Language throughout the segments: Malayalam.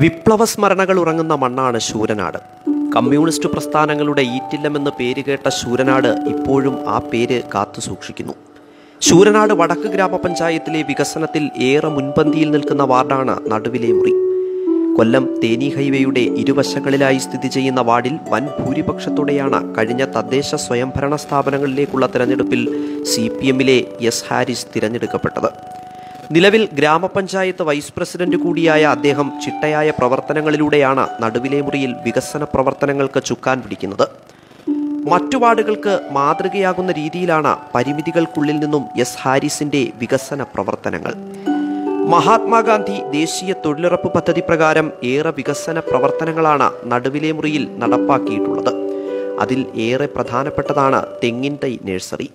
വിപ്ലവ സ്മരണകൾ ഉറങ്ങുന്ന മണ്ണാണ് ശൂരനാട്. കമ്മ്യൂണിസ്റ്റ് പ്രസ്ഥാനങ്ങളുടെ ഈറ്റില്ലമെന്ന് പേരുകേട്ട ശൂരനാട് ഇപ്പോഴും ആ പേര് കാത്തുസൂക്ഷിക്കുന്നു. ശൂരനാട് വടക്ക് ഗ്രാമപഞ്ചായത്തിലെ വികസനത്തിൽ ഏറെ മുൻപന്തിയിൽ നിൽക്കുന്ന വാർഡാണ് നടുവിലെ മുറി. കൊല്ലം തേനി ഹൈവേയുടെ ഇരുവശങ്ങളിലായി സ്ഥിതി ചെയ്യുന്ന വാർഡിൽ വൻ ഭൂരിപക്ഷത്തോടെയാണ് കഴിഞ്ഞ തദ്ദേശ സ്വയംഭരണ സ്ഥാപനങ്ങളിലേക്കുള്ള തിരഞ്ഞെടുപ്പിൽ CPMലെ എസ് ഹാരിസ് തിരഞ്ഞെടുക്കപ്പെട്ടത്. നിലവിൽ ഗ്രാമപഞ്ചായത്ത് വൈസ് പ്രസിഡന്റ് കൂടിയായ അദ്ദേഹം ചിട്ടയായ പ്രവർത്തനങ്ങളിലൂടെയാണ് നടുവിലെ മുറിയിൽ വികസന പ്രവർത്തനങ്ങൾക്ക് ചുക്കാൻ പിടിക്കുന്നത്. മറ്റു വാർഡുകൾക്ക് മാതൃകയാകുന്ന രീതിയിലാണ് പരിമിതികൾക്കുള്ളിൽ നിന്നും എസ് ഹാരിസിന്റെ വികസന പ്രവർത്തനങ്ങൾ. മഹാത്മാഗാന്ധി ദേശീയ തൊഴിലുറപ്പ് പദ്ധതി പ്രകാരം ഏറെ വികസന പ്രവർത്തനങ്ങളാണ് നടുവിലെ മുറിയിൽ നടപ്പാക്കിയിട്ടുള്ളത്. അതിൽ ഏറെ പ്രധാനപ്പെട്ടതാണ് തെങ്ങിൻ തൈ നഴ്സറി.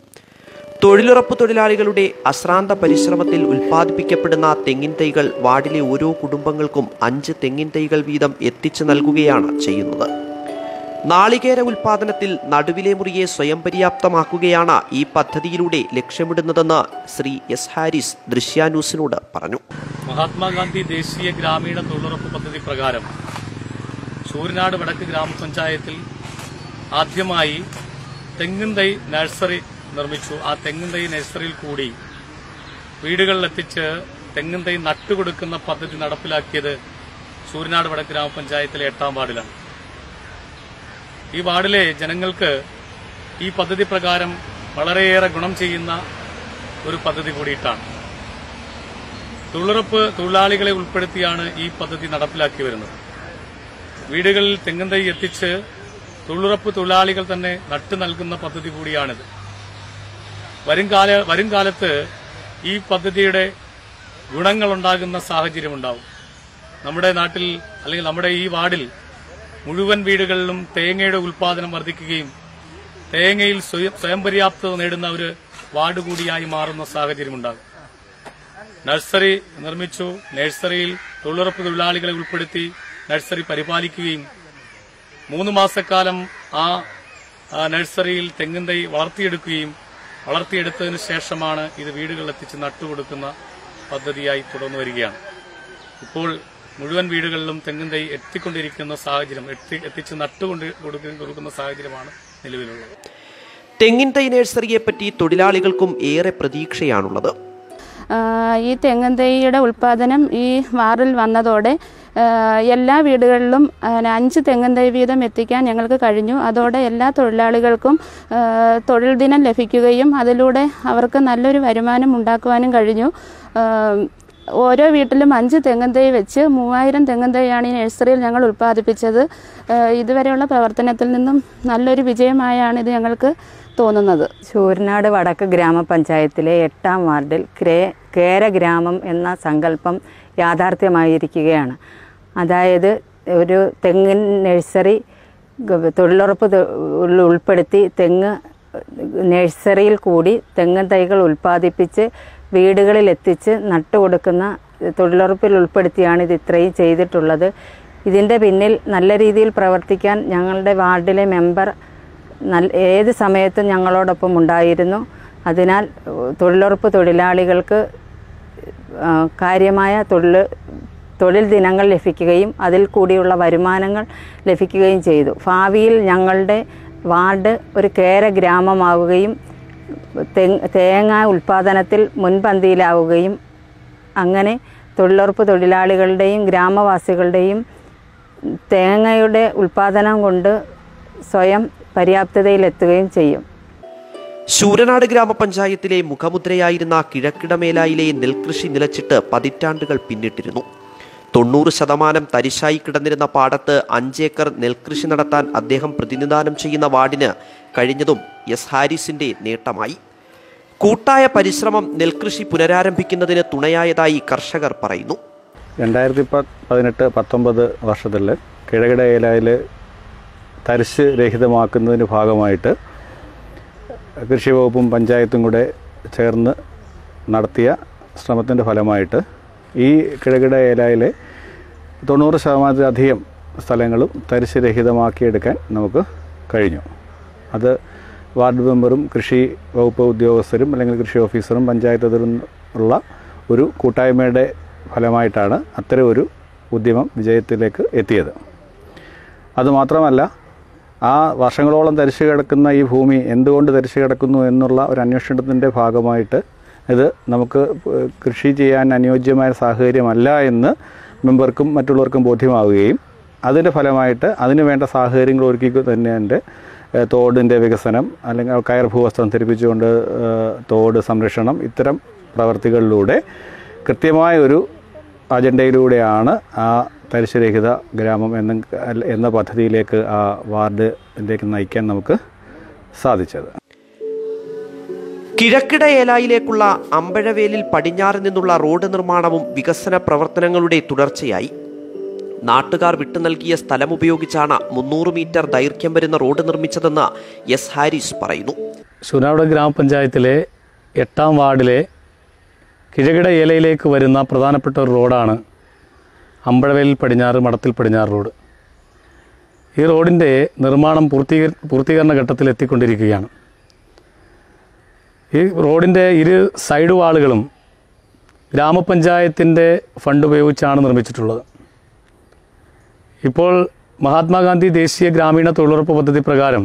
തൊഴിലുറപ്പ് തൊഴിലാളികളുടെ അശ്രാന്ത പരിശ്രമത്തിൽ ഉൽപ്പാദിപ്പിക്കപ്പെടുന്ന തെങ്ങിൻ തൈകൾ വാർഡിലെ ഓരോ കുടുംബങ്ങൾക്കും 5 തെങ്ങിൻ തൈകൾ വീതം എത്തിച്ചു നൽകുകയാണ് ചെയ്യുന്നത്. നാളികേര ഉൽപാദനത്തിൽ നടുവിലെ മുറിയെ സ്വയം പര്യാപ്തമാക്കുകയാണ് ഈ പദ്ധതിയിലൂടെ ലക്ഷ്യമിടുന്നതെന്ന് ശ്രീ എസ് ഹാരിസ് ദൃശ്യാന്യൂസിനോട് പറഞ്ഞു. മഹാത്മാഗാന്ധി ദേശീയ ഗ്രാമീണ തൊഴിലുറപ്പ് പദ്ധതി പ്രകാരം ശൂരനാട് വടക്ക് ഗ്രാമപഞ്ചായത്തിൽ ആദ്യമായി തെങ്ങിൻ തൈ നഴ്സറി നിർമ്മിച്ചു. ആ തെങ്ങിൻ തൈ നഴ്സറിയിൽ കൂടി വീടുകളിലെത്തിച്ച് തെങ്ങിൻ തൈ നട്ടുകൊടുക്കുന്ന പദ്ധതി നടപ്പിലാക്കിയത് ശൂരനാട് വടക്ക് ഗ്രാമപഞ്ചായത്തിലെ 8ാം വാർഡിലാണ്. ഈ വാർഡിലെ ജനങ്ങൾക്ക് ഈ പദ്ധതി പ്രകാരം വളരെയേറെ ഗുണം ചെയ്യുന്ന ഒരു പദ്ധതി കൂടിയിട്ടാണ്. തൊഴിലുറപ്പ് തൊഴിലാളികളെ ഉൾപ്പെടുത്തിയാണ് ഈ പദ്ധതി നടപ്പിലാക്കി വരുന്നത്. വീടുകളിൽ തെങ്ങിൻ തൈ എത്തിച്ച് തൊഴിലുറപ്പ് തൊഴിലാളികൾ തന്നെ നട്ടു നൽകുന്ന പദ്ധതി കൂടിയാണിത്. വരും കാലത്ത് ഈ പദ്ധതിയുടെ ഗുണങ്ങളുണ്ടാകുന്ന സാഹചര്യമുണ്ടാവും. നമ്മുടെ നാട്ടിൽ അല്ലെങ്കിൽ നമ്മുടെ ഈ വാർഡിൽ മുഴുവൻ വീടുകളിലും തേങ്ങയുടെ ഉൽപാദനം വർദ്ധിക്കുകയും തേങ്ങയിൽ സ്വയം പര്യാപ്തത നേടുന്ന ഒരു വാർഡ് കൂടിയായി മാറുന്ന സാഹചര്യമുണ്ടാകും. നഴ്സറി നിർമ്മിച്ചു. നഴ്സറിയിൽ തൊഴിലുറപ്പ് തൊഴിലാളികളെ ഉൾപ്പെടുത്തി നഴ്സറി പരിപാലിക്കുകയും 3 മാസക്കാലം ആ നഴ്സറിയിൽ തെങ്ങിൻ തൈ വളർത്തിയെടുത്തതിനു ശേഷമാണ് ഇത് വീടുകളിലെത്തിച്ച് നട്ടുകൊടുക്കുന്ന പദ്ധതിയായി തുടർന്നു വരികയാണ്. ഇപ്പോൾ മുഴുവൻ വീടുകളിലും തെങ്ങിൻ തൈ എത്തിക്കൊണ്ടിരിക്കുന്ന സാഹചര്യം, എത്തിച്ച് കൊടുക്കുന്ന സാഹചര്യമാണ് നിലവിലുള്ളത്. തെങ്ങിൻ തൈ നഴ്സറിയെപ്പറ്റി തൊഴിലാളികൾക്കും ഏറെ പ്രതീക്ഷയാണുള്ളത്. ഈ തെങ്ങിൻ തൈയുടെ ഉൽപ്പാദനം ഈ വാർഡിൽ വന്നതോടെ എല്ലാ വീടുകളിലും 5 തെങ്ങിൻ തൈ വീതം എത്തിക്കാൻ ഞങ്ങൾക്ക് കഴിഞ്ഞു. അതോടെ എല്ലാ തൊഴിലാളികൾക്കും തൊഴിൽ ദിനം ലഭിക്കുകയും അതിലൂടെ അവർക്ക് നല്ലൊരു വരുമാനം ഉണ്ടാക്കുവാനും കഴിഞ്ഞു. ഓരോ വീട്ടിലും 5 തെങ്ങിൻ തൈ വെച്ച് 3000 തെങ്ങിൻ തൈയാണ് ഈ നഴ്സറിയിൽ ഞങ്ങൾ ഉൽപ്പാദിപ്പിച്ചത്. ഇതുവരെയുള്ള പ്രവർത്തനത്തിൽ നിന്നും നല്ലൊരു വിജയമായാണ് ഇത് ഞങ്ങൾക്ക് തോന്നുന്നത്. ശൂരനാട് വടക്ക് ഗ്രാമപഞ്ചായത്തിലെ 8ാം വാർഡിൽ കേര ഗ്രാമം എന്ന സങ്കല്പം യാഥാർത്ഥ്യമായിരിക്കുകയാണ്. അതായത് ഒരു തെങ്ങിൻ നഴ്സറി തൊഴിലുറപ്പ് ഉൾപ്പെടുത്തി നഴ്സറിയിൽ കൂടി തെങ്ങിൻ തൈകൾ ഉൽപ്പാദിപ്പിച്ച് വീടുകളിൽ എത്തിച്ച് നട്ടുകൊടുക്കുന്ന തൊഴിലുറപ്പിൽ ഉൾപ്പെടുത്തിയാണ് ഇത് ഇത്രയും ചെയ്തിട്ടുള്ളത്. ഇതിൻ്റെ പിന്നിൽ നല്ല രീതിയിൽ പ്രവർത്തിക്കാൻ ഞങ്ങളുടെ വാർഡിലെ മെമ്പർ ഏത് സമയത്തും ഞങ്ങളോടൊപ്പം ഉണ്ടായിരുന്നു. അതിനാൽ തൊഴിലുറപ്പ് തൊഴിലാളികൾക്ക് കാര്യമായ തൊഴിൽ ദിനങ്ങൾ ലഭിക്കുകയും അതിൽ കൂടിയുള്ള വരുമാനങ്ങൾ ലഭിക്കുകയും ചെയ്തു. ഭാവിയിൽ ഞങ്ങളുടെ വാർഡ് ഒരു കേര ഗ്രാമമാവുകയും തേങ്ങ ഉൽപ്പാദനത്തിൽ മുൻപന്തിയിലാവുകയും അങ്ങനെ തൊഴിലുറപ്പ് തൊഴിലാളികളുടെയും ഗ്രാമവാസികളുടെയും തേങ്ങയുടെ ഉൽപ്പാദനം കൊണ്ട് സ്വയം പര്യാപ്തതയിലെത്തുകയും ചെയ്യും. ശൂരനാട് ഗ്രാമപഞ്ചായത്തിലെ മുഖമുദ്രയായിരുന്ന കിഴക്കിടമേലായിലെ നെൽകൃഷി നിലച്ചിട്ട് പതിറ്റാണ്ടുകൾ പിന്നിട്ടിരുന്നു. 90% തരിശായി കിടന്നിരുന്ന പാടത്ത് 5 ഏക്കർ നെൽകൃഷി നടത്താൻ അദ്ദേഹം പ്രതിനിധാനം ചെയ്യുന്ന വാർഡിന് കഴിഞ്ഞതും എസ് ഹാരിസിന്റെ നേട്ടമായി. കൂട്ടായ പരിശ്രമം നെൽകൃഷി പുനരാരംഭിക്കുന്നതിന് തുണയായതായി കർഷകർ പറയുന്നു. 2018-19 വർഷത്തിൽ കിഴക്കിടമേലായിൽ തരിശ് രഹിതമാക്കുന്നതിന് ഭാഗമായിട്ട് കൃഷി വകുപ്പും പഞ്ചായത്തും കൂടെ ചേർന്ന് നടത്തിയ ശ്രമത്തിൻ്റെ ഫലമായിട്ട് ഈ കിഴക്കിടമേലായിലെ 90%-അധികം സ്ഥലങ്ങളും തരിശ് രഹിതമാക്കിയെടുക്കാൻ നമുക്ക് കഴിഞ്ഞു. അത് വാർഡ് മെമ്പറും കൃഷി വകുപ്പ് ഉദ്യോഗസ്ഥരും അല്ലെങ്കിൽ കൃഷി ഓഫീസറും പഞ്ചായത്ത് ഉള്ള ഒരു കൂട്ടായ്മയുടെ ഫലമായിട്ടാണ് അത്തരം ഒരു ഉദ്യമം വിജയത്തിലേക്ക് എത്തിയത്. അതുമാത്രമല്ല, ആ വർഷങ്ങളോളം തരിച്ചു കിടക്കുന്ന ഈ ഭൂമി എന്തുകൊണ്ട് തരിച്ചു കിടക്കുന്നു എന്നുള്ള ഒരു അന്വേഷണത്തിൻ്റെ ഭാഗമായിട്ട് ഇത് നമുക്ക് കൃഷി ചെയ്യാൻ അനുയോജ്യമായ സാഹചര്യമല്ല എന്ന് മെമ്പർക്കും മറ്റുള്ളവർക്കും ബോധ്യമാവുകയും അതിൻ്റെ ഫലമായിട്ട് അതിന് വേണ്ട സാഹചര്യങ്ങൾ ഒരുക്കി തന്നെ എൻ്റെ തോടിൻ്റെ വികസനം അല്ലെങ്കിൽ കയർ ഭൂവസ്ത്രം ധരിപ്പിച്ചുകൊണ്ട് തോട് സംരക്ഷണം ഇത്തരം പ്രവർത്തികളിലൂടെ കൃത്യമായ ഒരു അജണ്ടയിലൂടെയാണ് ആ തരിശുരഹിത ഗ്രാമം എന്ന പദ്ധതിയിലേക്ക് ആ വാർഡിലേക്ക് നയിക്കാൻ നമുക്ക് സാധിച്ചത്. കിഴക്കിട ഏലായിലേക്കുള്ള അമ്പഴവേലിൽ പടിഞ്ഞാറ് നിന്നുള്ള റോഡ് നിർമ്മാണവും വികസന പ്രവർത്തനങ്ങളുടെ തുടർച്ചയായി. നാട്ടുകാർ വിട്ടു നൽകിയ സ്ഥലമുപയോഗിച്ചാണ് 300 മീറ്റർ ദൈർഘ്യം വരുന്ന റോഡ് നിർമ്മിച്ചതെന്ന് എസ് ഹാരിസ് പറയുന്നു. ശൂരനാട് ഗ്രാമപഞ്ചായത്തിലെ 8ാം വാർഡിലെ കിഴക്കിട ഏലയിലേക്ക് വരുന്ന പ്രധാനപ്പെട്ട ഒരു റോഡാണ് അമ്പഴവേലിൽ പടിഞ്ഞാറ് മഠത്തിൽ പടിഞ്ഞാറ് റോഡ്. ഈ റോഡിൻ്റെ നിർമ്മാണം പൂർത്തീകരണ ഘട്ടത്തിൽ എത്തിക്കൊണ്ടിരിക്കുകയാണ്. ഈ റോഡിൻ്റെ ഇരു സൈഡ് വാളുകളും ഗ്രാമപഞ്ചായത്തിൻ്റെ ഫണ്ട് ഉപയോഗിച്ചാണ് നിർമ്മിച്ചിട്ടുള്ളത്. ഇപ്പോൾ മഹാത്മാഗാന്ധി ദേശീയ ഗ്രാമീണ തൊഴിലുറപ്പ് പദ്ധതി പ്രകാരം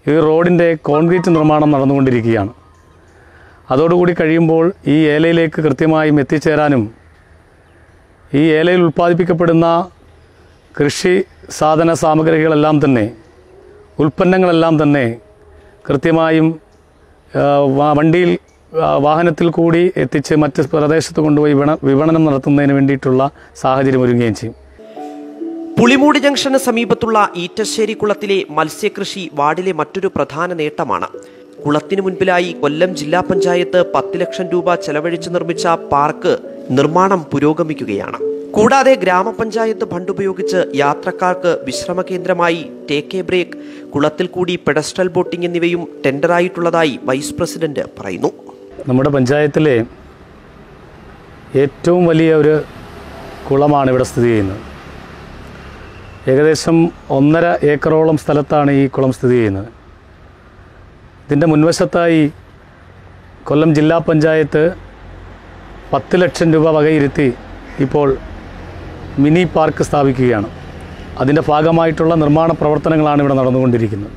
ഈ റോഡിൻ്റെ കോൺക്രീറ്റ് നിർമ്മാണം നടന്നുകൊണ്ടിരിക്കുകയാണ്. അതോടുകൂടി കഴിയുമ്പോൾ ഈ ഏലയിലേക്ക് കൃത്യമായും എത്തിച്ചേരാനും ഈ ഏലയിൽ ഉൽപ്പാദിപ്പിക്കപ്പെടുന്ന കൃഷി സാധന സാമഗ്രികളെല്ലാം തന്നെ ഉൽപ്പന്നങ്ങളെല്ലാം തന്നെ കൃത്യമായും വണ്ടിയിൽ വാഹനത്തിൽ കൂടി എത്തിച്ച് മറ്റ് പ്രദേശത്ത് കൊണ്ടുപോയി വിപണനം നടത്തുന്നതിന് വേണ്ടിയിട്ടുള്ള സാഹചര്യം ഒരുങ്ങുകയും ചെയ്യും. പുളിമൂട് ജംഗ്ഷന് സമീപത്തുള്ള ഈറ്റശ്ശേരി കുളത്തിലെ മത്സ്യകൃഷി വാർഡിലെ മറ്റൊരു പ്രധാന നേട്ടമാണ്. കുളത്തിനു മുൻപിലായി കൊല്ലം ജില്ലാ പഞ്ചായത്ത് 10 ലക്ഷം രൂപ ചെലവഴിച്ച് നിർമ്മിച്ച പാർക്ക് നിർമ്മാണം പുരോഗമിക്കുകയാണ്. കൂടാതെ ഗ്രാമപഞ്ചായത്ത് ഫണ്ട് ഉപയോഗിച്ച് യാത്രക്കാർക്ക് വിശ്രമ കേന്ദ്രമായി ടേക്ക് എ ബ്രേക്ക്, കുളത്തിൽ കൂടി പെഡസ്ട്രൽ ബോട്ടിംഗ് എന്നിവയും ടെൻഡറായിട്ടുള്ളതായി വൈസ് പ്രസിഡന്റ് പറയുന്നു. നമ്മുടെ പഞ്ചായത്തിലെ ഏറ്റവും വലിയ ഒരു കുളമാണ് ഇവിടെ സ്ഥിതി ചെയ്യുന്നത്. ഏകദേശം 1.5 ഏക്കറോളം സ്ഥലത്താണ് ഈ കുളം സ്ഥിതി ചെയ്യുന്നത്. ഇതിൻ്റെ മുൻവശത്തായി കൊല്ലം ജില്ലാ പഞ്ചായത്ത് 10 ലക്ഷം രൂപ വകയിരുത്തി ഇപ്പോൾ മിനി പാർക്ക് സ്ഥാപിക്കുകയാണ്. അതിൻ്റെ ഭാഗമായിട്ടുള്ള നിർമ്മാണ പ്രവർത്തനങ്ങളാണ് ഇവിടെ നടന്നുകൊണ്ടിരിക്കുന്നത്.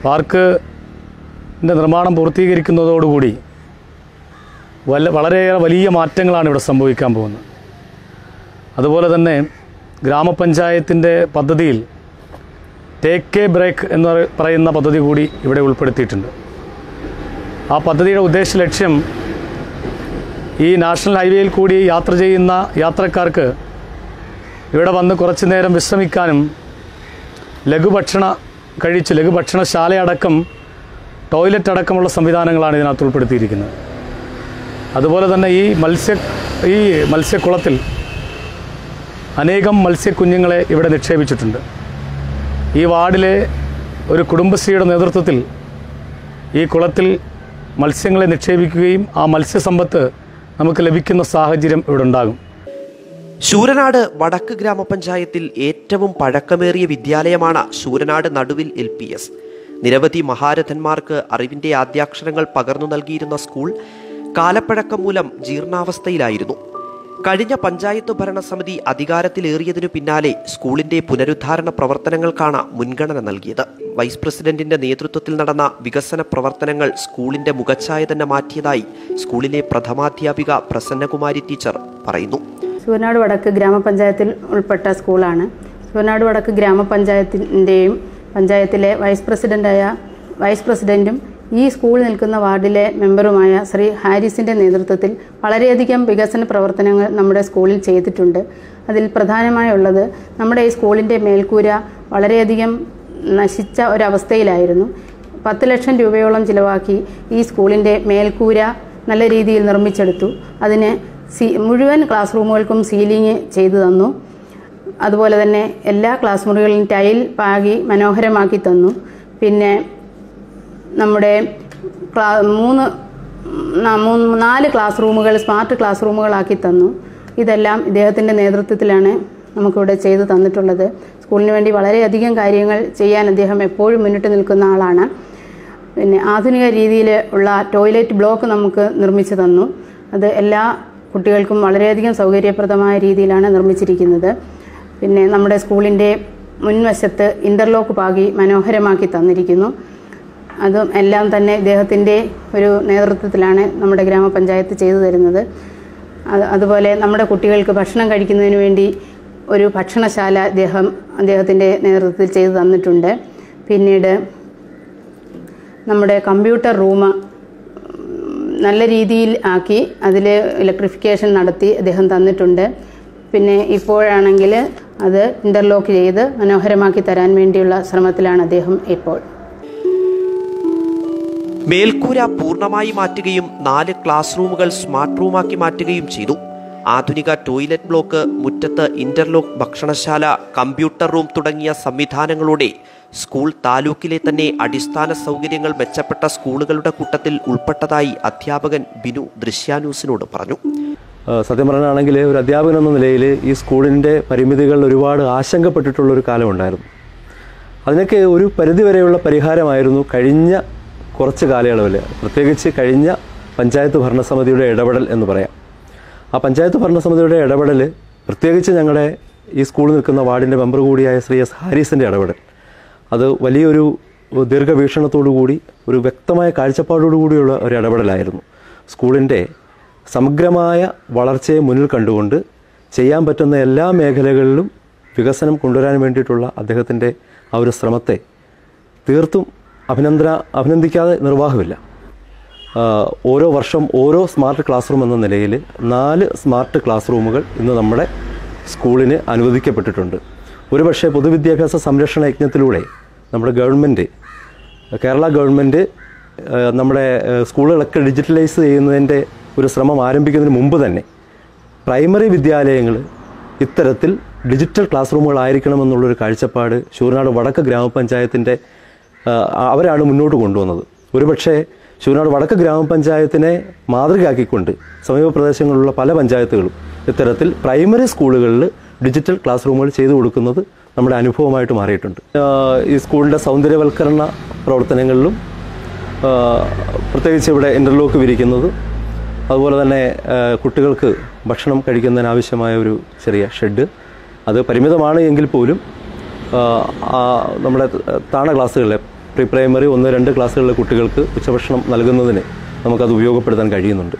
പാർക്കിൻ്റെ നിർമ്മാണം പൂർത്തീകരിക്കുന്നതോടുകൂടി വളരെയേറെ വലിയ മാറ്റങ്ങളാണ് ഇവിടെ സംഭവിക്കാൻ പോകുന്നത്. അതുപോലെ തന്നെ ഗ്രാമപഞ്ചായത്തിൻ്റെ പദ്ധതിയിൽ ടേക്ക് എ ബ്രേക്ക് എന്ന് പറയുന്ന പദ്ധതി കൂടി ഇവിടെ ഉൾപ്പെടുത്തിയിട്ടുണ്ട്. ആ പദ്ധതിയുടെ ഉദ്ദേശ ലക്ഷ്യം ഈ നാഷണൽ ഹൈവേയിൽ കൂടി യാത്ര ചെയ്യുന്ന യാത്രക്കാർക്ക് ഇവിടെ വന്ന് കുറച്ചു നേരം വിശ്രമിക്കാനും ലഘുഭക്ഷണശാലയടക്കം ടോയ്ലറ്റ് അടക്കമുള്ള സംവിധാനങ്ങളാണ് ഇതിനകത്ത് ഉൾപ്പെടുത്തിയിരിക്കുന്നത്. അതുപോലെ തന്നെ ഈ മത്സ്യക്കുളത്തിൽ അനേകം മത്സ്യക്കുഞ്ഞുങ്ങളെ ഇവിടെ നിക്ഷേപിച്ചിട്ടുണ്ട്. ഈ വാർഡിലെ ഒരു കുടുംബശ്രീയുടെ നേതൃത്വത്തിൽ ഈ കുളത്തിൽ മത്സ്യങ്ങളെ നിക്ഷേപിക്കുകയും ആ മത്സ്യസമ്പത്ത് നമുക്ക് ലഭിക്കുന്ന സാഹചര്യം ഇവിടെ ഉണ്ടാകും. ശൂരനാട് വടക്ക് ഗ്രാമപഞ്ചായത്തിൽ ഏറ്റവും പഴക്കമേറിയ വിദ്യാലയമാണ് ശൂരനാട് നടുവിൽ LPS. നിരവധി മഹാരഥന്മാർക്ക് അറിവിന്റെ ആദ്യാക്ഷരങ്ങൾ പകർന്നു നൽകിയിരുന്ന സ്കൂൾ കാലപ്പഴക്കം മൂലം ജീർണാവസ്ഥയിലായിരുന്നു. കഴിഞ്ഞ പഞ്ചായത്ത് ഭരണസമിതി അധികാരത്തിലേറിയതിനു പിന്നാലെ സ്കൂളിന്റെ പുനരുദ്ധാരണ പ്രവർത്തനങ്ങൾക്കാണ് മുൻഗണന നൽകിയത്. വൈസ് പ്രസിഡന്റിന്റെ നേതൃത്വത്തിൽ നടന്ന വികസന പ്രവർത്തനങ്ങൾ സ്കൂളിന്റെ മുഖച്ഛായ തന്നെ മാറ്റിയതായി സ്കൂളിലെ പ്രഥമാധ്യാപിക പ്രസന്നകുമാരി ടീച്ചർ പറയുന്നു. ശൂരനാട് വടക്ക് ഗ്രാമപഞ്ചായത്തിൽ ഉൾപ്പെട്ട സ്കൂളാണ്. ശൂരനാട് വടക്ക് ഗ്രാമപഞ്ചായത്തിൻ്റെയും പഞ്ചായത്തിലെ വൈസ് പ്രസിഡന്റും ഈ സ്കൂൾ നിൽക്കുന്ന വാർഡിലെ മെമ്പറുമായ ശ്രീ ഹാരിസിൻ്റെ നേതൃത്വത്തിൽ വളരെയധികം വികസന പ്രവർത്തനങ്ങൾ നമ്മുടെ സ്കൂളിൽ ചെയ്തിട്ടുണ്ട്. അതിൽ പ്രധാനമായുള്ളത് നമ്മുടെ ഈ സ്കൂളിൻ്റെ മേൽക്കൂര വളരെയധികം നശിച്ച ഒരവസ്ഥയിലായിരുന്നു. 10 ലക്ഷം രൂപയോളം ചിലവാക്കി ഈ സ്കൂളിൻ്റെ മേൽക്കൂര നല്ല രീതിയിൽ നിർമ്മിച്ചെടുത്തു. അതിന് മുഴുവൻ ക്ലാസ് റൂമുകൾക്കും സീലിംഗ് ചെയ്തു തന്നു. അതുപോലെ തന്നെ എല്ലാ ക്ലാസ് മുറികളിലും ടൈൽ പാകി മനോഹരമാക്കി തന്നു. പിന്നെ നമ്മുടെ 4 ക്ലാസ് റൂമുകൾ സ്മാർട്ട് ക്ലാസ് റൂമുകളാക്കി തന്നു. ഇതെല്ലാം ഇദ്ദേഹത്തിൻ്റെ നേതൃത്വത്തിലാണ് നമുക്കിവിടെ ചെയ്തു തന്നിട്ടുള്ളത്. സ്കൂളിന് വേണ്ടി വളരെയധികം കാര്യങ്ങൾ ചെയ്യാൻ അദ്ദേഹം എപ്പോഴും മുന്നിട്ട് നിൽക്കുന്ന ആളാണ്. പിന്നെ ആധുനിക രീതിയിൽ ഉള്ള ടോയ്ലറ്റ് ബ്ലോക്ക് നമുക്ക് നിർമ്മിച്ചു തന്നു. അത് എല്ലാ കുട്ടികൾക്കും വളരെയധികം സൗകര്യപ്രദമായ രീതിയിലാണ് നിർമ്മിച്ചിരിക്കുന്നത്. പിന്നെ നമ്മുടെ സ്കൂളിൻ്റെ മുൻവശത്ത് ഇൻ്റർലോക്ക് പാകി മനോഹരമാക്കി തന്നിരിക്കുന്നു. അതും എല്ലാം തന്നെ ഇദ്ദേഹത്തിൻ്റെ ഒരു നേതൃത്വത്തിലാണ് നമ്മുടെ ഗ്രാമപഞ്ചായത്ത് ചെയ്തു തരുന്നത്. അതുപോലെ നമ്മുടെ കുട്ടികൾക്ക് ഭക്ഷണം കഴിക്കുന്നതിന് വേണ്ടി ഒരു ഭക്ഷണശാല അദ്ദേഹത്തിൻ്റെ നേതൃത്വത്തിൽ ചെയ്തു തന്നിട്ടുണ്ട്. പിന്നീട് നമ്മുടെ കമ്പ്യൂട്ടർ റൂം നല്ല രീതിയിൽ ആക്കി അതിൽ ഇലക്ട്രിഫിക്കേഷൻ നടത്തി അദ്ദേഹം തന്നിട്ടുണ്ട്. പിന്നെ ഇപ്പോഴാണെങ്കിൽ അത് ഇൻ്റർലോക്ക് ചെയ്ത് മനോഹരമാക്കി തരാൻ വേണ്ടിയുള്ള ശ്രമത്തിലാണ് അദ്ദേഹം ഇപ്പോൾ. മേൽക്കൂര പൂർണ്ണമായി മാറ്റുകയും 4 ക്ലാസ് റൂമുകൾ സ്മാർട്ട് റൂമാക്കി മാറ്റുകയും ചെയ്തു. ആധുനിക ടോയ്ലറ്റ് ബ്ലോക്ക്, മുറ്റത്ത് ഇന്റർലോക്ക് ഭക്ഷണശാല, കമ്പ്യൂട്ടർ റൂം തുടങ്ങിയ സംവിധാനങ്ങളോടെ സ്കൂൾ താലൂക്കിലെ തന്നെ അടിസ്ഥാന സൗകര്യങ്ങൾ മെച്ചപ്പെട്ട സ്കൂളുകളുടെ കൂട്ടത്തിൽ ഉൾപ്പെട്ടതായി അധ്യാപകൻ ബിനു ദൃശ്യാന്യൂസിനോട് പറഞ്ഞു. സത്യം പറയാനാണെങ്കിൽ ഒരു അധ്യാപകൻ എന്ന നിലയിൽ ഈ സ്കൂളിൻ്റെ പരിമിതികൾ ഒരുപാട് ആശങ്കപ്പെട്ടിട്ടുള്ളൊരു കാലമുണ്ടായിരുന്നു. അതിനൊക്കെ ഒരു പരിധിവരെയുള്ള പരിഹാരമായിരുന്നു കഴിഞ്ഞ കുറച്ച് കാലയളവിൽ, പ്രത്യേകിച്ച് കഴിഞ്ഞ പഞ്ചായത്ത് ഭരണസമിതിയുടെ ഇടപെടൽ എന്ന് പറയാം. ആ പഞ്ചായത്ത് ഭരണസമിതിയുടെ ഇടപെടൽ, പ്രത്യേകിച്ച് ഞങ്ങളുടെ ഈ സ്കൂൾ നിൽക്കുന്ന വാർഡിൻ്റെ മെമ്പർ കൂടിയായ ശ്രീ എസ് ഹാരിസിൻ്റെ ഇടപെടൽ, അത് വലിയൊരു ദീർഘവീക്ഷണത്തോടുകൂടി ഒരു വ്യക്തമായ കാഴ്ചപ്പാടോടുകൂടിയുള്ള ഒരു ഇടപെടലായിരുന്നു. സ്കൂളിൻ്റെ സമഗ്രമായ വളർച്ചയെ മുന്നിൽ കണ്ടുകൊണ്ട് ചെയ്യാൻ പറ്റുന്ന എല്ലാ മേഖലകളിലും വികസനം കൊണ്ടുവരാൻ വേണ്ടിയിട്ടുള്ള അദ്ദേഹത്തിൻ്റെ ആ ഒരു ശ്രമത്തെ തീർത്തും അഭിനന്ദിക്കാതെ നിർവാഹമില്ല. ഓരോ വർഷം ഓരോ സ്മാർട്ട് ക്ലാസ് റൂം എന്ന നിലയിൽ 4 സ്മാർട്ട് ക്ലാസ് റൂമുകൾ ഇന്ന് നമ്മുടെ സ്കൂളിന് അനുവദിക്കപ്പെട്ടിട്ടുണ്ട്. ഒരുപക്ഷെ പൊതുവിദ്യാഭ്യാസ സംരക്ഷണ യജ്ഞത്തിലൂടെ നമ്മുടെ ഗവൺമെൻറ്, കേരള ഗവൺമെൻറ് നമ്മുടെ സ്കൂളുകളൊക്കെ ഡിജിറ്റലൈസ് ചെയ്യുന്നതിൻ്റെ ഒരു ശ്രമം ആരംഭിക്കുന്നതിന് മുമ്പ് തന്നെ പ്രൈമറി വിദ്യാലയങ്ങൾ ഇത്തരത്തിൽ ഡിജിറ്റൽ ക്ലാസ് റൂമുകളായിരിക്കണമെന്നുള്ളൊരു കാഴ്ചപ്പാട് ശൂരനാട് വടക്ക് ഗ്രാമപഞ്ചായത്തിൻ്റെ അവരാണ് മുന്നോട്ട് കൊണ്ടുവന്നത്. ഒരുപക്ഷെ ശൂരനാട് വടക്ക് ഗ്രാമപഞ്ചായത്തിനെ മാതൃകയാക്കിക്കൊണ്ട് സമീപ പ്രദേശങ്ങളിലുള്ള പല പഞ്ചായത്തുകളും ഇത്തരത്തിൽ പ്രൈമറി സ്കൂളുകളിൽ ഡിജിറ്റൽ ക്ലാസ് റൂമുകൾ ചെയ്തു കൊടുക്കുന്നത് നമ്മുടെ അനുഭവമായിട്ട് മാറിയിട്ടുണ്ട്. ഈ സ്കൂളിൻ്റെ സൗന്ദര്യവൽക്കരണ പ്രവർത്തനങ്ങളിലും പ്രത്യേകിച്ച് ഇവിടെ ഇൻ്റർലോക്ക് വിരിക്കുന്നത്, അതുപോലെ തന്നെ കുട്ടികൾക്ക് ഭക്ഷണം കഴിക്കുന്നതിനാവശ്യമായ ഒരു ചെറിയ ഷെഡ്, അത് പരിമിതമാണ് എങ്കിൽ പോലും നമ്മുടെ താണ ക്ലാസ്സുകളിലെ പ്രീ പ്രൈമറി 1-2 ക്ലാസ്സുകളിലെ കുട്ടികൾക്ക് ഉച്ചഭക്ഷണം നൽകുന്നതിന് നമുക്കത് ഉപയോഗപ്പെടുത്താൻ കഴിയുന്നുണ്ട്.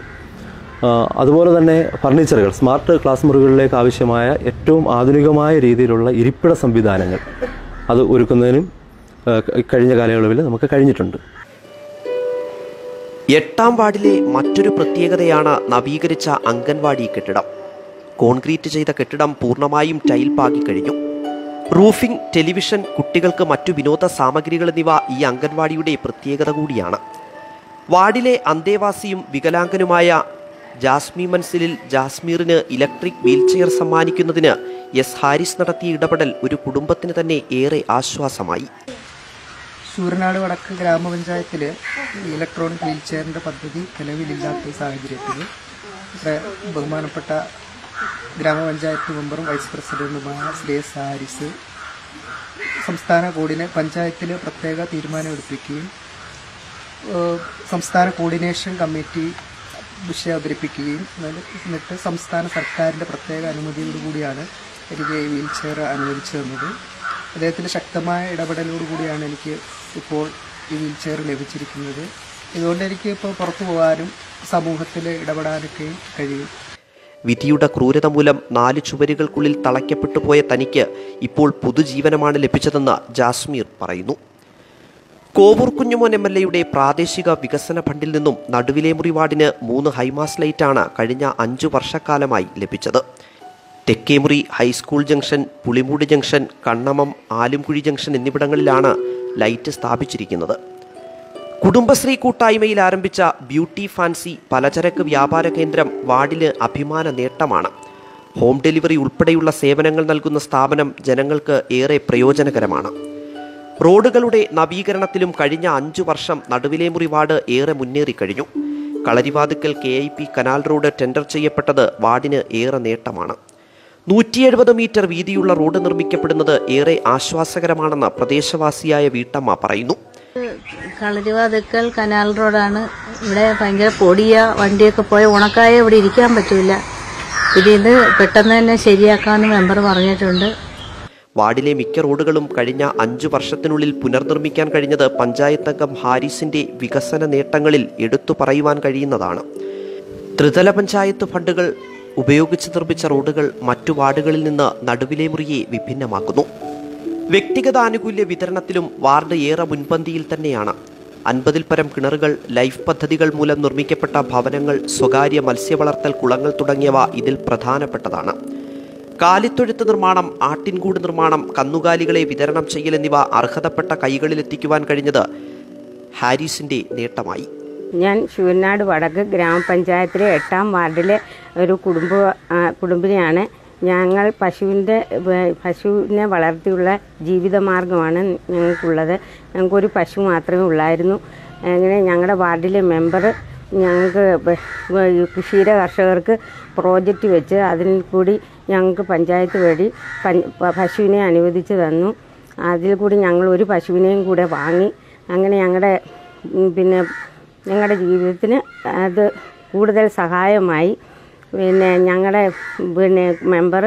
അതുപോലെ തന്നെ ഫർണിച്ചറുകൾ, സ്മാർട്ട് ക്ലാസ് മുറികളിലേക്ക് ആവശ്യമായ ഏറ്റവും ആധുനികമായ രീതിയിലുള്ള ഇരിപ്പിട സംവിധാനങ്ങൾ അത് ഒരുക്കുന്നതിനും കഴിഞ്ഞ കാലയളവിൽ നമുക്ക് കഴിഞ്ഞിട്ടുണ്ട്. 8ാം വാർഡിലെ മറ്റൊരു പ്രത്യേകതയാണ് നവീകരിച്ച അംഗൻവാടി കെട്ടിടം. കോൺക്രീറ്റ് ചെയ്ത കെട്ടിടം പൂർണ്ണമായും ടൈൽ പാകിക്കഴിഞ്ഞു. റൂഫിംഗ്, ടെലിവിഷൻ, കുട്ടികൾക്ക് മറ്റു വിനോദ സാമഗ്രികൾ എന്നിവ ഈ അംഗൻവാടിയുടെ പ്രത്യേകത കൂടിയാണ്. വാർഡിലെ അന്തേവാസിയും വികലാംഗനുമായ ജാസ്മി മൻസിലിൽ ജാസ്മീറിന് ഇലക്ട്രിക് വീൽചെയർ സമ്മാനിക്കുന്നതിന് എസ് ഹാരിസ് നടത്തിയ ഇടപെടൽ ഒരു കുടുംബത്തിന് തന്നെ ഏറെ ആശ്വാസമായി. ശൂരനാട് വടക്ക് ഗ്രാമപഞ്ചായത്തിൽ ഇലക്ട്രോണിക് വീൽചെയറിൻ്റെ പദ്ധതി നിലവിലില്ലാത്ത സാഹചര്യത്തിൽ ഇവിടെ ബഹുമാനപ്പെട്ട ഗ്രാമപഞ്ചായത്ത് മെമ്പറും വൈസ് പ്രസിഡന്റുമായ ശ്രീ എസ് ഹാരിസ് സംസ്ഥാന പഞ്ചായത്തിൽ പ്രത്യേക തീരുമാനമെടുപ്പിക്കുകയും സംസ്ഥാന കോർഡിനേഷൻ കമ്മിറ്റി വിഷയം അവതരിപ്പിക്കുകയും എന്നിട്ട് സംസ്ഥാന സർക്കാരിൻ്റെ പ്രത്യേക അനുമതിയോടുകൂടിയാണ് എനിക്ക് ഈ വീൽ ചെയർ അനുവദിച്ചു തന്നത്. അദ്ദേഹത്തിൻ്റെ ശക്തമായ ഇടപെടലോടുകൂടിയാണ് എനിക്ക് ഇപ്പോൾ ഈ വീൽ ചെയർ ലഭിച്ചിരിക്കുന്നത്. ഇതുകൊണ്ട് എനിക്ക് ഇപ്പോൾ പുറത്തു പോകാനും സമൂഹത്തിൽ ഇടപെടാനൊക്കെയും കഴിയും. വിധിയുടെ ക്രൂരത മൂലം 4 ചുവരുകൾക്കുള്ളിൽ തളയ്ക്കപ്പെട്ടു പോയ തനിക്ക് ഇപ്പോൾ പുതുജീവനമാണ് ലഭിച്ചതെന്ന് ജാസ്മീർ പറയുന്നു. കോവൂർ കുഞ്ഞുമോൻ MLAയുടെ പ്രാദേശിക വികസന ഫണ്ടിൽ നിന്നും നടുവിലെ മുറി വാർഡിന് 3 ഹൈമാസ് ലൈറ്റാണ് കഴിഞ്ഞ 5 വർഷക്കാലമായി ലഭിച്ചത്. Thekkemuri, high school junction, Pulimoodu junction, Kannamam, Alumkuzhi junction എന്നിവിടങ്ങളിലാണ് ലൈറ്റ് സ്ഥാപിച്ചിരിക്കുന്നത്. കുടുംബശ്രീ കൂട്ടായ്മയിൽ ആരംഭിച്ച ബ്യൂട്ടി ഫാൻസി പലചരക്ക് വ്യാപാര കേന്ദ്രം വാർഡിന് അഭിമാന നേട്ടമാണ്. ഹോം ഡെലിവറി ഉൾപ്പെടെയുള്ള സേവനങ്ങൾ നൽകുന്ന സ്ഥാപനം ജനങ്ങൾക്ക് ഏറെ പ്രയോജനകരമാണ്. റോഡുകളുടെ നവീകരണത്തിലും കഴിഞ്ഞ 5 വർഷം നടുവിലെ മുറി വാർഡ് ഏറെ മുന്നേറിക്കഴിഞ്ഞു. Kalarivathukkal KIP canal road tender ചെയ്യപ്പെട്ടത് വാർഡിന് ഏറെ നേട്ടമാണ്. 170 മീറ്റർ വീതിയുള്ള റോഡ് നിർമ്മിക്കപ്പെടുന്നത് ഏറെ ആശ്വാസകരമാണെന്ന് പ്രദേശവാസിയായ വീട്ടമ്മ പറയുന്നു. കളരിവാതിക്കൽ കനാൽ റോഡാണ്. ഇവിടെ ഭയങ്കര പൊടിയ, വണ്ടിയൊക്കെ പോയ ഉണക്കായ ഇവിടെ ഇരിക്കാൻ പറ്റൂല. ഇത് പെട്ടെന്ന് തന്നെ ശരിയാക്കാമെന്ന് മെമ്പർ പറഞ്ഞിട്ടുണ്ട്. വാർഡിലെ മിക്ക റോഡുകളും കഴിഞ്ഞ 5 വർഷത്തിനുള്ളിൽ പുനർനിർമ്മിക്കാൻ കഴിഞ്ഞത് പഞ്ചായത്ത് അംഗം ഹാരിസിന്റെ വികസന നേട്ടങ്ങളിൽ എടുത്തു പറയുവാൻ കഴിയുന്നതാണ്. ത്രിതല പഞ്ചായത്ത് ഫണ്ടുകൾ ഉപയോഗിച്ച് നിർമ്മിച്ച റോഡുകൾ മറ്റു വാർഡുകളിൽ നിന്ന് നടുവിലെ മുറിയെ വിഭിന്നമാക്കുന്നു. വ്യക്തിഗത ആനുകൂല്യ വിതരണത്തിലും വാർഡ് ഏറെ മുൻപന്തിയിൽ തന്നെയാണ്. 50-ൽ പരം കിണറുകൾ, ലൈഫ് പദ്ധതികൾ മൂലം നിർമ്മിക്കപ്പെട്ട ഭവനങ്ങൾ, സ്വകാര്യ മത്സ്യവളർത്തൽ കുളങ്ങൾ തുടങ്ങിയവ ഇതിൽ പ്രധാനപ്പെട്ടതാണ്. കാലിത്തൊഴുത്ത് നിർമ്മാണം, ആട്ടിൻകൂട് നിർമ്മാണം, കന്നുകാലികളെ വിതരണം ചെയ്യൽ എന്നിവ അർഹതപ്പെട്ട കൈകളിലെത്തിക്കുവാൻ കഴിഞ്ഞത് ഹാരിസിന്റെ നേട്ടമായി. ഞാൻ ശൂരനാട് വടക്ക് ഗ്രാമപഞ്ചായത്തിലെ 8-ാം വാർഡിലെ ഒരു കുടുംബിനിയാണ്. ഞങ്ങൾ പശുവിനെ വളർത്തിയുള്ള ജീവിതമാർഗമാണ് ഞങ്ങൾക്കുള്ളത്. ഞങ്ങൾക്കൊരു പശു മാത്രമേ ഉള്ളായിരുന്നു. അങ്ങനെ ഞങ്ങളുടെ വാർഡിലെ മെമ്പർ ഞങ്ങൾക്ക് ക്ഷീര കർഷകർക്ക് പ്രോജക്റ്റ് വെച്ച് അതിൽ കൂടി ഞങ്ങൾക്ക് പഞ്ചായത്ത് വഴി പശുവിനെ അനുവദിച്ച് തന്നു. അതിൽ കൂടി ഞങ്ങൾ ഒരു പശുവിനെയും കൂടെ വാങ്ങി. അങ്ങനെ ഞങ്ങളുടെ ജീവിതത്തിന് അത് കൂടുതൽ സഹായമായി. ഞങ്ങളുടെ മെമ്പർ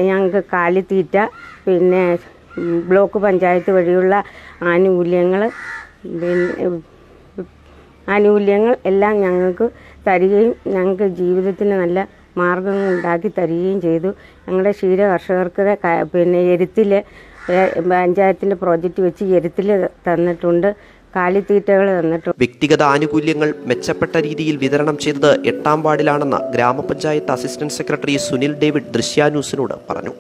ഞങ്ങൾക്ക് കാലിത്തീറ്റ, ബ്ലോക്ക് പഞ്ചായത്ത് വഴിയുള്ള ആനുകൂല്യങ്ങൾ എല്ലാം ഞങ്ങൾക്ക് തരികയും ഞങ്ങൾക്ക് ജീവിതത്തിന് നല്ല മാർഗങ്ങൾ ഉണ്ടാക്കി തരികയും ചെയ്തു. ഞങ്ങളുടെ ക്ഷീര കർഷകർക്ക് എരുത്തിൽ പഞ്ചായത്തിൻ്റെ പ്രോജക്റ്റ് വെച്ച് എരുത്തിൽ തന്നിട്ടുണ്ട്, കാലിത്തീറ്റകൾ തന്നിട്ടുണ്ട്. വ്യക്തിഗത ആനുകൂല്യങ്ങൾ മെച്ചപ്പെട്ട രീതിയിൽ വിതരണം ചെയ്തത് 8-ാം വാർഡിലാണെന്ന് ഗ്രാമപഞ്ചായത്ത് അസിസ്റ്റന്റ് സെക്രട്ടറി സുനിൽ ഡേവിഡ് ദൃശ്യാന്യൂസിനോട് പറഞ്ഞു.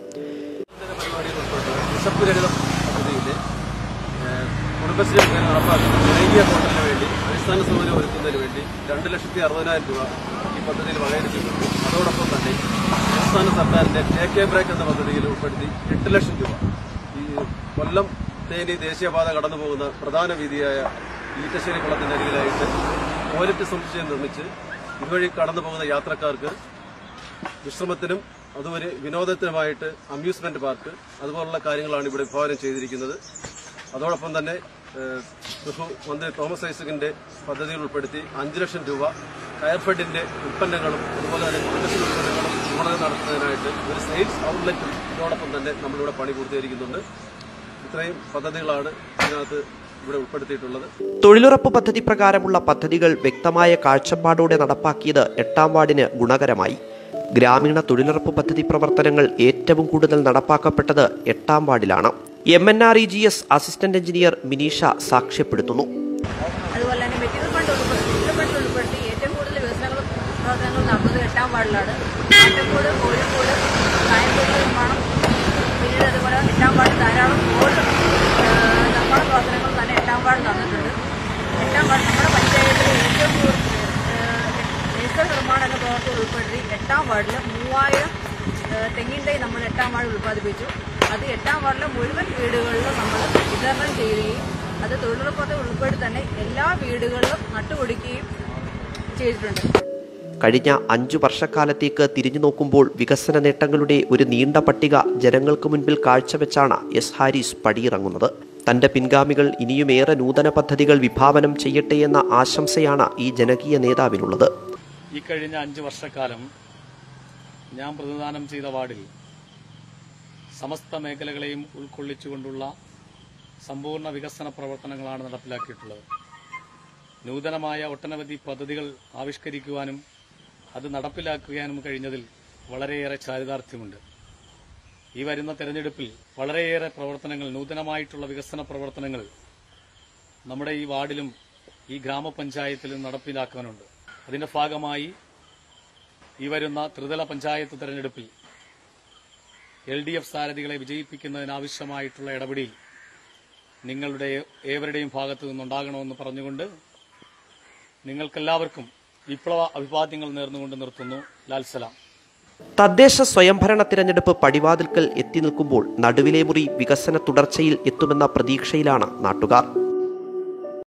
കുടുംബശ്രീ നടപ്പാക്കുന്ന ജനകീയ ഹോട്ടലിന് വേണ്ടി അടിസ്ഥാന സൗകര്യം ഒരുക്കുന്നതിന് വേണ്ടി 2,60,000 രൂപ ഈ പദ്ധതിയിൽ വകയിരുത്തിയിട്ടുണ്ട്. അതോടൊപ്പം തന്നെ സംസ്ഥാന സർക്കാരിന്റെ ടേക്ക് എ ബ്രേക്ക് എന്ന പദ്ധതിയിൽ ഉൾപ്പെടുത്തി 8 ലക്ഷം രൂപ ഈ കൊല്ലം തേനി ദേശീയപാത കടന്നു പോകുന്ന പ്രധാന വീതിയായ ഈറ്റശ്ശേരി കുളത്തിന്റെ അരികിലായിട്ട് ടോയ്ലറ്റ് സമുച്ചയം നിർമ്മിച്ച് ഇതുവഴി കടന്നു പോകുന്ന യാത്രക്കാർക്ക് വിശ്രമത്തിനും അതുവരെ വിനോദത്തിനുമായിട്ട് അമ്യൂസ്മെന്റ് പാർക്ക് അതുപോലുള്ള കാര്യങ്ങളാണ് ഇവിടെ വിഭാവനം ചെയ്തിരിക്കുന്നത്. അതോടൊപ്പം തന്നെ മന്ത്രി തോമസ് ഐസക്കിന്റെ പദ്ധതിയിൽ ഉൾപ്പെടുത്തി 5 ലക്ഷം രൂപ കയർഫെഡിന്റെ ഉൽപ്പന്നങ്ങളും അതുപോലെ തന്നെ കുടുംബശ്രീ ഉൽപ്പന്നങ്ങളും വിപണനം നടത്തുന്നതിനായിട്ട് ഒരു സെയിൽസ് ഔട്ട്ലെറ്റും ഇതോടൊപ്പം തന്നെ നമ്മളിവിടെ പണി പൂർത്തീകരിക്കുന്നുണ്ട്. ഇത്രയും പദ്ധതികളാണ് ഇതിനകത്ത് ഇവിടെ ഉൾപ്പെടുത്തിയിട്ടുള്ളത്. തൊഴിലുറപ്പ് പദ്ധതി പ്രകാരമുള്ള പദ്ധതികൾ വ്യക്തമായ കാഴ്ചപ്പാടോടെ നടപ്പാക്കിയത് 8-ാം വാർഡിന് ഗുണകരമായി. ഗ്രാമീണ തൊഴിലുറപ്പ് പദ്ധതി പ്രവർത്തനങ്ങൾ ഏറ്റവും കൂടുതൽ നടപ്പാക്കപ്പെട്ടത് 8-ാം വാർഡിലാണ്. MNREGS അസിസ്റ്റന്റ് എഞ്ചിനീയർ മിനീഷ സാക്ഷ്യപ്പെടുത്തുന്നു. അതുപോലെ തന്നെ മെറ്റീരിയൽ ഫണ്ട് ഉൾപ്പെടുത്തി ഏറ്റവും കൂടുതൽ വികസന പ്രവർത്തനങ്ങൾ നടന്നത് 8-ാം വാർഡിലാണ്. ആറ്റക്കോട്, കോഴിക്കോട്, കായംകോട് നിർമ്മാണം, പിന്നീട് അതുപോലെ 8-ാം വാർഡിൽ ധാരാളം റോഡ് നിർമ്മാണ പ്രവർത്തനങ്ങൾ തന്നെ 8-ാം വാർഡ് നടന്നിട്ടുണ്ട്. 8-ാം വാർഡ് നമ്മുടെ പഞ്ചായത്തിൽ ഏറ്റവും കൂടുതൽ നേഴ്സറി നിർമ്മാണ എന്ന പ്രവർത്തനം ഉൾപ്പെടുത്തി 8-ാം വാർഡിൽ 3000 തെങ്ങിൻ തൈ നമ്മൾ 8-ാം വാർഡിൽ ഉൽപ്പാദിപ്പിച്ചു. അത് 8-ാം വാർഡിലെ മുഴുവൻ വീടുകളിലും നമ്മൾ വിതരണം ചെയ്യുകയും അത് തൊഴിലുറപ്പ് പദ്ധതി ഉൾപ്പെടുത്തി തന്നെ എല്ലാ വീടുകളിലും നട്ടുപിടിക്കുകയും ചെയ്തിട്ടുണ്ട്. കഴിഞ്ഞ 5 വർഷക്കാലത്തേക്ക് തിരിഞ്ഞു നോക്കുമ്പോൾ വികസന നേട്ടങ്ങളുടെ ഒരു നീണ്ട പട്ടിക ജനങ്ങൾക്ക് മുൻപിൽ കാഴ്ചവെച്ചാണ് എസ് ഹാരിസ് പടിയിറങ്ങുന്നത്. തന്റെ പിൻഗാമികൾ ഇനിയുമേറെ നൂതന പദ്ധതികൾ വിഭാവനം ചെയ്യട്ടെ എന്ന ആശംസയാണ് ഈ ജനകീയ നേതാവിനുള്ളത്. ഈ കഴിഞ്ഞ 5 വർഷക്കാലം ഞാൻ പ്രതിദാനം ചെയ്ത വാർഡിൽ സമസ്ത മേഖലകളെയും ഉൾക്കൊള്ളിച്ചുകൊണ്ടുള്ള സമ്പൂർണ്ണ വികസന പ്രവർത്തനങ്ങളാണ് നടപ്പിലാക്കിയിട്ടുള്ളത്. നൂതനമായ ഒട്ടനവധി പദ്ധതികൾ ആവിഷ്കരിക്കുവാനും അത് നടപ്പിലാക്കുവാനും കഴിഞ്ഞതിൽ വളരെയേറെ ചാരിതാർത്ഥ്യമുണ്ട്. ഈ വരുന്ന തെരഞ്ഞെടുപ്പിൽ വളരെയേറെ പ്രവർത്തനങ്ങൾ, നൂതനമായിട്ടുള്ള വികസന പ്രവർത്തനങ്ങൾ നമ്മുടെ ഈ വാർഡിലും ഈ ഗ്രാമപഞ്ചായത്തിലും നടപ്പിലാക്കാനുണ്ട്. അതിന്റെ ഭാഗമായി ഈ വരുന്ന ത്രിതല പഞ്ചായത്ത് തെരഞ്ഞെടുപ്പിൽ LDF സാരഥികളെ വിജയിപ്പിക്കുന്നതിനാവശ്യമായിട്ടുള്ള ഇടപെടൽ നിങ്ങളുടെ ഏവരുടെയും ഭാഗത്തു നിന്നുണ്ടാകണമെന്ന് പറഞ്ഞുകൊണ്ട് നിങ്ങൾക്കെല്ലാവർക്കും വിപ്ലവ അഭിവാദ്യങ്ങൾ നേർന്നുകൊണ്ട് നിർത്തുന്നു. ലാൽസലാം. തദ്ദേശ സ്വയംഭരണ തിരഞ്ഞെടുപ്പ് പടിവാതിൽക്കൽ എത്തി നിൽക്കുമ്പോൾ നടുവിലെ മുറി വികസന തുടർച്ചയിൽ എത്തുമെന്ന പ്രതീക്ഷയിലാണ് നാട്ടുകാർ.